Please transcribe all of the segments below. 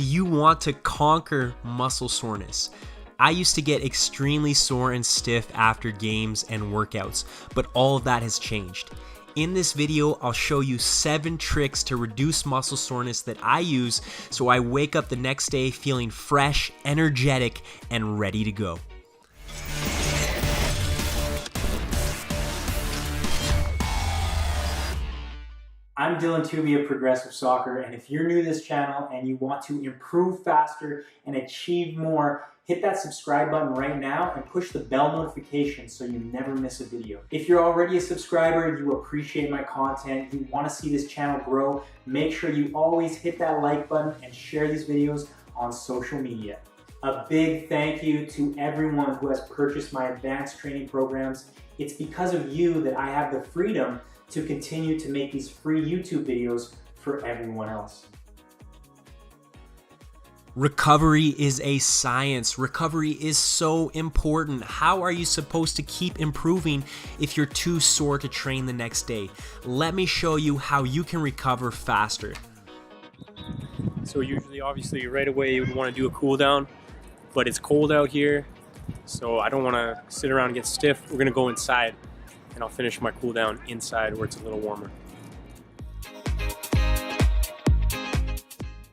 Do you want to conquer muscle soreness? I used to get extremely sore and stiff after games and workouts, but all of that has changed. In this video, I'll show you 7 tricks to reduce muscle soreness that I use so I wake up the next day feeling fresh, energetic, and ready to go. I'm Dylan Tooby of Progressive Soccer, and if you're new to this channel and you want to improve faster and achieve more, hit that subscribe button right now and push the bell notification so you never miss a video. If you're already a subscriber, you appreciate my content, you want to see this channel grow, make sure you always hit that like button and share these videos on social media. A big thank you to everyone who has purchased my advanced training programs. It's because of you that I have the freedom to continue to make these free YouTube videos for everyone else. Recovery is a science. Recovery is so important. How are you supposed to keep improving if you're too sore to train the next day? Let me show you how you can recover faster. So usually, obviously, right away you would want to do a cool down, but it's cold out here, so I don't want to sit around and get stiff. We're gonna go inside, and I'll finish my cool down inside where it's a little warmer.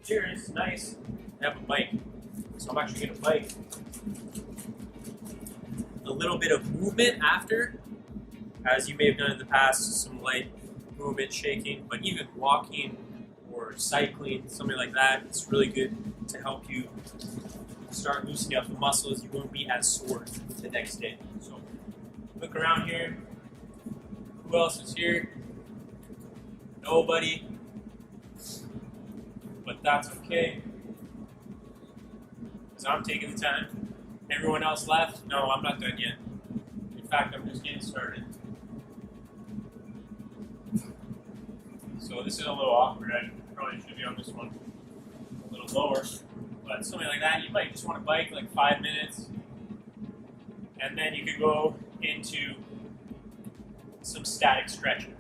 Here it's nice to have a bike, so I'm actually gonna bike. A little bit of movement after, as you may have done in the past, some light movement, shaking, but even walking or cycling, something like that, it's really good to help you start loosening up the muscles. You won't be as sore the next day. So look around here. Who else is here? Nobody. But that's okay, because I'm taking the time. Everyone else left? No, I'm not done yet. In fact, I'm just getting started. So this is a little awkward. I probably should be on this one a little lower. But something like that, you might just want to bike like 5 minutes. And then you could go into some static stretching.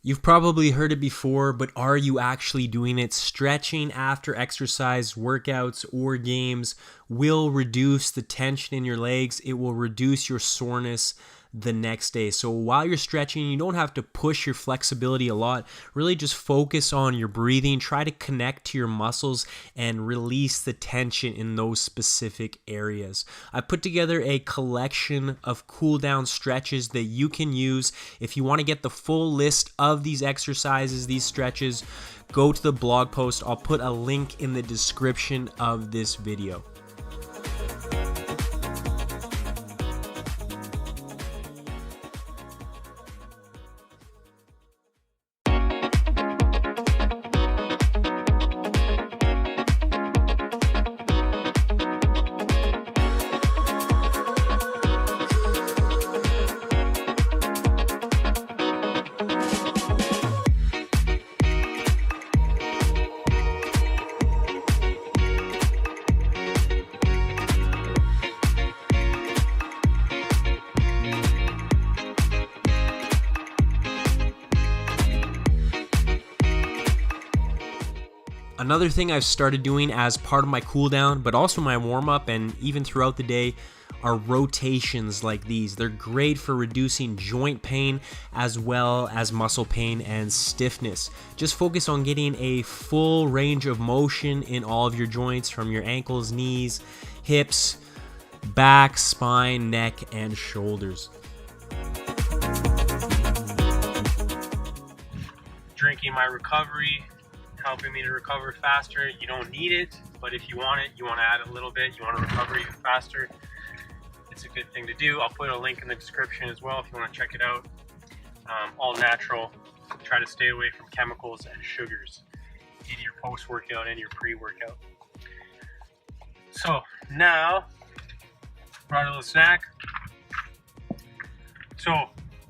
You've probably heard it before, but are you actually doing it? Stretching after exercise, workouts, or games will reduce the tension in your legs. It will reduce your soreness the next day. So while you're stretching, you don't have to push your flexibility a lot. Really just focus on your breathing. Try to connect to your muscles and release the tension in those specific areas. I put together a collection of cool down stretches that you can use. If you want to get the full list of these exercises, these stretches, go to the blog post. I'll put a link in the description of this video. Another thing I've started doing as part of my cool down, but also my warm up and even throughout the day, are rotations like these. They're great for reducing joint pain as well as muscle pain and stiffness. Just focus on getting a full range of motion in all of your joints, from your ankles, knees, hips, back, spine, neck, and shoulders. Drinking my recovery, helping me to recover faster. You don't need it, but if you want it, you want to add a little bit, you want to recover even faster, it's a good thing to do. I'll put a link in the description as well if you want to check it out. All natural. Try to stay away from chemicals and sugars in your post-workout and your pre-workout. So now, brought a little snack. So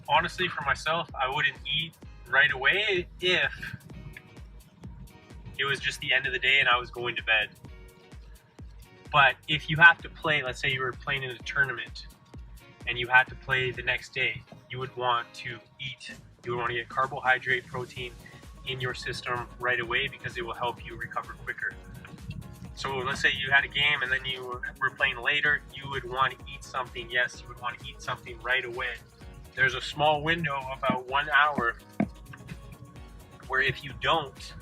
honestly, for myself, I wouldn't eat right away if it was just the end of the day and I was going to bed. But if you have to play, let's say you were playing in a tournament and you had to play the next day, you would want to eat, you would want to get carbohydrate, protein in your system right away because it will help you recover quicker. So let's say you had a game and then you were playing later, you would want to eat something. Yes, you would want to eat something right away. There's a small window, about 1 hour, where if you don't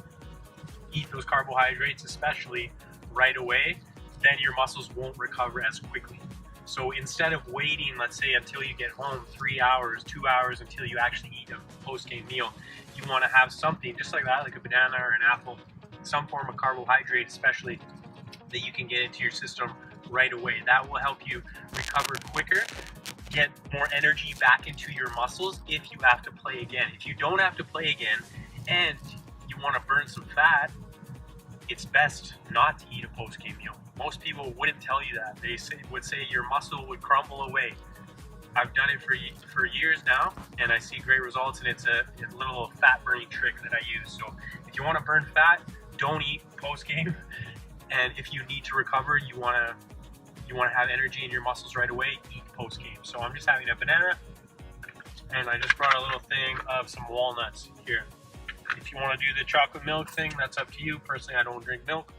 eat those carbohydrates, especially right away, then your muscles won't recover as quickly. So instead of waiting, let's say, until you get home, 3 hours, 2 hours until you actually eat a post-game meal, you want to have something just like that, like a banana or an apple, some form of carbohydrate especially, that you can get into your system right away. That will help you recover quicker, get more energy back into your muscles if you have to play again. If you don't have to play again and you want to burn some fat, it's best not to eat a post-game meal. Most people wouldn't tell you that. They would say your muscle would crumble away. I've done it for years now, and I see great results, and it's a little fat-burning trick that I use. So if you want to burn fat, don't eat post-game. And if you need to recover, you want to have energy in your muscles right away, eat post-game. So I'm just having a banana, and I just brought a little thing of some walnuts here. If you want to do the chocolate milk thing, that's up to you. Personally, I don't drink milk.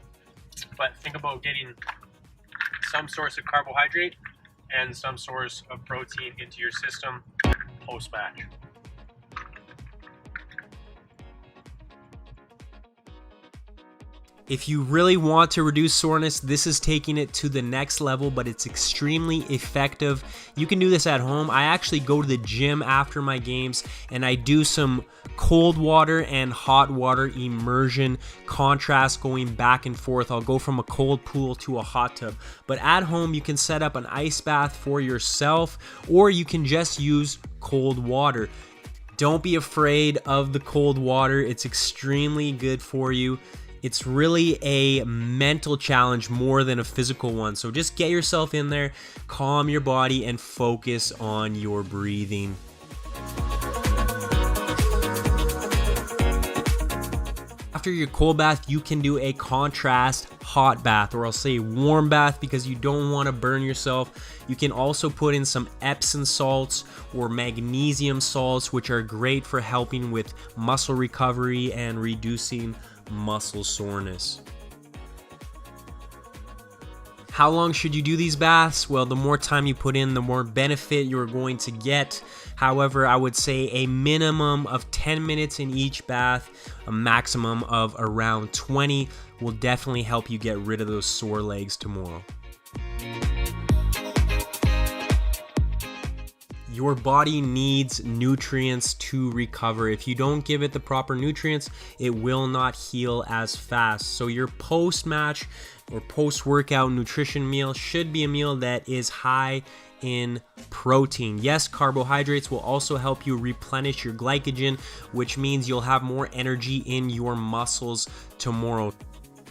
But think about getting some source of carbohydrate and some source of protein into your system post-match. If you really want to reduce soreness, this is taking it to the next level, but it's extremely effective. You can do this at home. I actually go to the gym after my games and I do some cold water and hot water immersion contrast, going back and forth. I'll go from a cold pool to a hot tub. But at home, you can set up an ice bath for yourself, or you can just use cold water. Don't be afraid of the cold water. It's extremely good for you. It's really a mental challenge more than a physical one. So just get yourself in there, calm your body, and focus on your breathing. After your cold bath, you can do a contrast hot bath, or I'll say warm bath, because you don't want to burn yourself. You can also put in some Epsom salts or magnesium salts, which are great for helping with muscle recovery and reducing muscle soreness. How long should you do these baths? Well, the more time you put in, the more benefit you're going to get. However, I would say a minimum of 10 minutes in each bath, a maximum of around 20 will definitely help you get rid of those sore legs tomorrow. Your body needs nutrients to recover. If you don't give it the proper nutrients, it will not heal as fast. So your post-match or post-workout nutrition meal should be a meal that is high in protein. Yes, carbohydrates will also help you replenish your glycogen, which means you'll have more energy in your muscles tomorrow.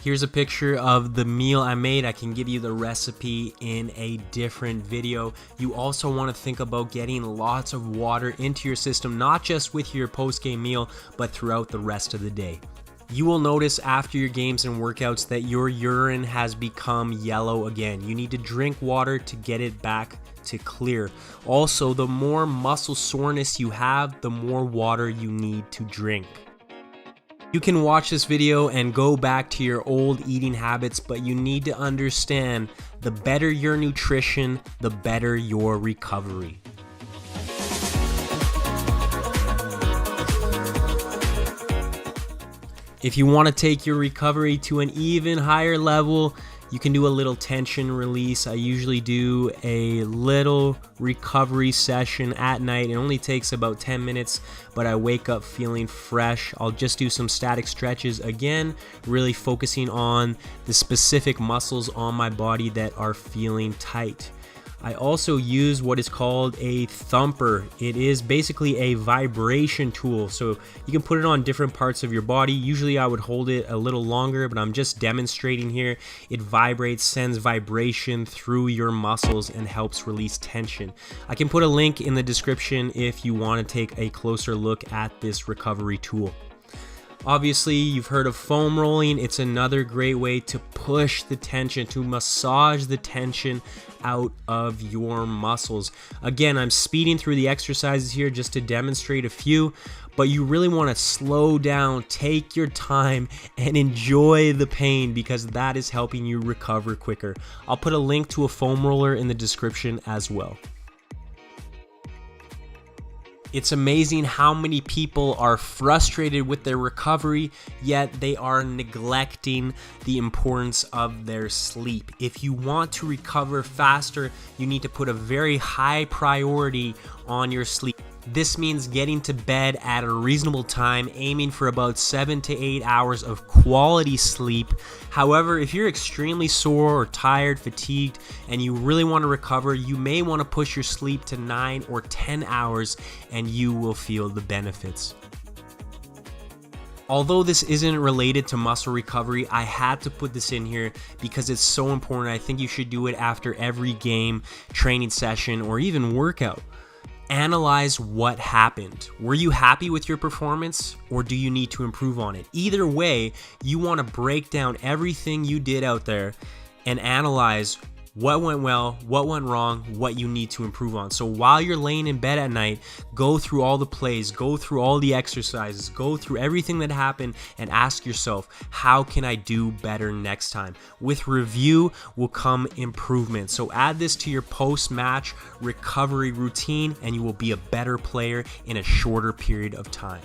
Here's a picture of the meal I made. I can give you the recipe in a different video. You also want to think about getting lots of water into your system, not just with your post-game meal, but throughout the rest of the day. You will notice after your games and workouts that your urine has become yellow again. You need to drink water to get it back to clear. Also, the more muscle soreness you have, the more water you need to drink. You can watch this video and go back to your old eating habits, but you need to understand the better your nutrition, the better your recovery. If you want to take your recovery to an even higher level, you can do a little tension release. I usually do a little recovery session at night. It only takes about 10 minutes, but I wake up feeling fresh. I'll just do some static stretches again, really focusing on the specific muscles on my body that are feeling tight. I also use what is called a thumper. It is basically a vibration tool, so you can put it on different parts of your body. Usually I would hold it a little longer, but I'm just demonstrating here. It vibrates, sends vibration through your muscles, and helps release tension. I can put a link in the description if you want to take a closer look at this recovery tool. Obviously, you've heard of foam rolling. It's another great way to push the tension, to massage the tension out of your muscles. Again, I'm speeding through the exercises here just to demonstrate a few, but you really want to slow down, take your time, and enjoy the pain, because that is helping you recover quicker. I'll put a link to a foam roller in the description as well. It's amazing how many people are frustrated with their recovery, yet they are neglecting the importance of their sleep. If you want to recover faster, you need to put a very high priority on your sleep. This means getting to bed at a reasonable time, aiming for about 7 to 8 hours of quality sleep. However, if you're extremely sore or tired, fatigued, and you really want to recover, you may want to push your sleep to 9 or 10 hours, and you will feel the benefits. Although this isn't related to muscle recovery, I had to put this in here because it's so important. I think you should do it after every game, training session, or even workout. Analyze what happened. Were you happy with your performance, or do you need to improve on it? Either way, you want to break down everything you did out there and analyze what went well, what went wrong, what you need to improve on. So while you're laying in bed at night, go through all the plays, go through all the exercises, go through everything that happened, and ask yourself, how can I do better next time? With review will come improvement. So add this to your post-match recovery routine, and you will be a better player in a shorter period of time.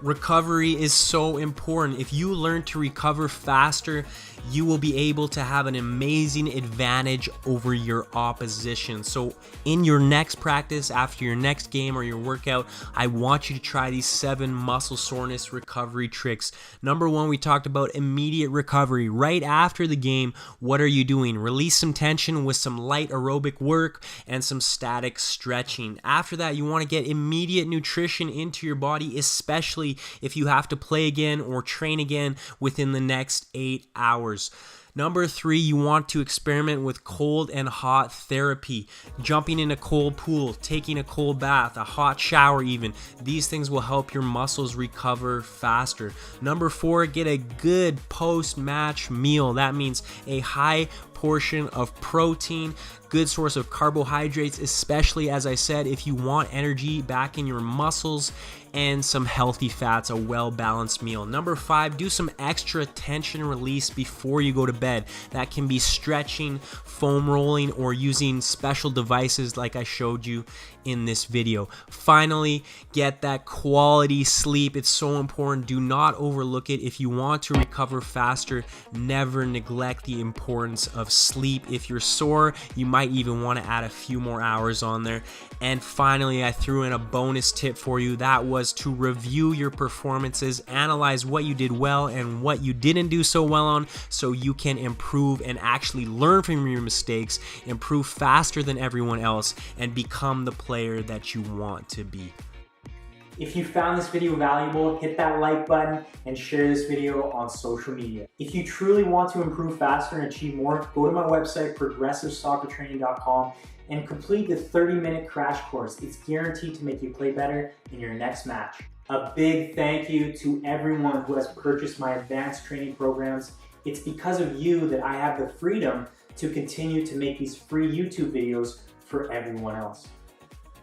Recovery is so important. If you learn to recover faster, you will be able to have an amazing advantage over your opposition. So in your next practice, after your next game or your workout, I want you to try these 7 muscle soreness recovery tricks. Number 1, we talked about immediate recovery. Right after the game, what are you doing? Release some tension with some light aerobic work and some static stretching. After that, you want to get immediate nutrition into your body, especially if you have to play again or train again within the next 8 hours. Number 3, you want to experiment with cold and hot therapy. Jumping in a cold pool, taking a cold bath, a hot shower even. These things will help your muscles recover faster. Number 4, get a good post-match meal. That means a high portion of protein, good source of carbohydrates, especially, as I said, if you want energy back in your muscles, and some healthy fats, a well-balanced meal. Number 5, do some extra tension release before you go to bed. That can be stretching, foam rolling, or using special devices like I showed you in this video. Finally, get that quality sleep. It's so important. Do not overlook it. If you want to recover faster, never neglect the importance of sleep. If you're sore, you might even want to add a few more hours on there. And finally, I threw in a bonus tip for you. That was to review your performances, analyze what you did well and what you didn't do so well on, so you can improve and actually learn from your mistakes, improve faster than everyone else, and become the player that you want to be. If you found this video valuable, hit that like button and share this video on social media. If you truly want to improve faster and achieve more, go to my website, progressivesoccertraining.com, and complete the 30-minute crash course. It's guaranteed to make you play better in your next match. A big thank you to everyone who has purchased my advanced training programs. It's because of you that I have the freedom to continue to make these free YouTube videos for everyone else.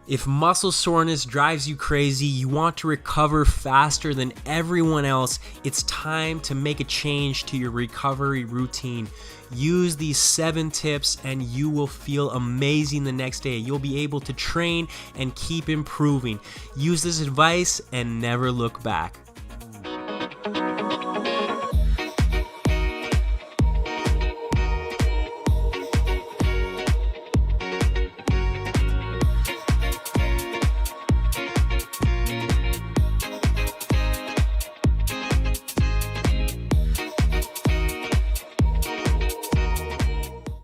If muscle soreness drives you crazy, you want to recover faster than everyone else, it's time to make a change to your recovery routine. Use these 7 tips and you will feel amazing the next day. You'll be able to train and keep improving. Use this advice and never look back.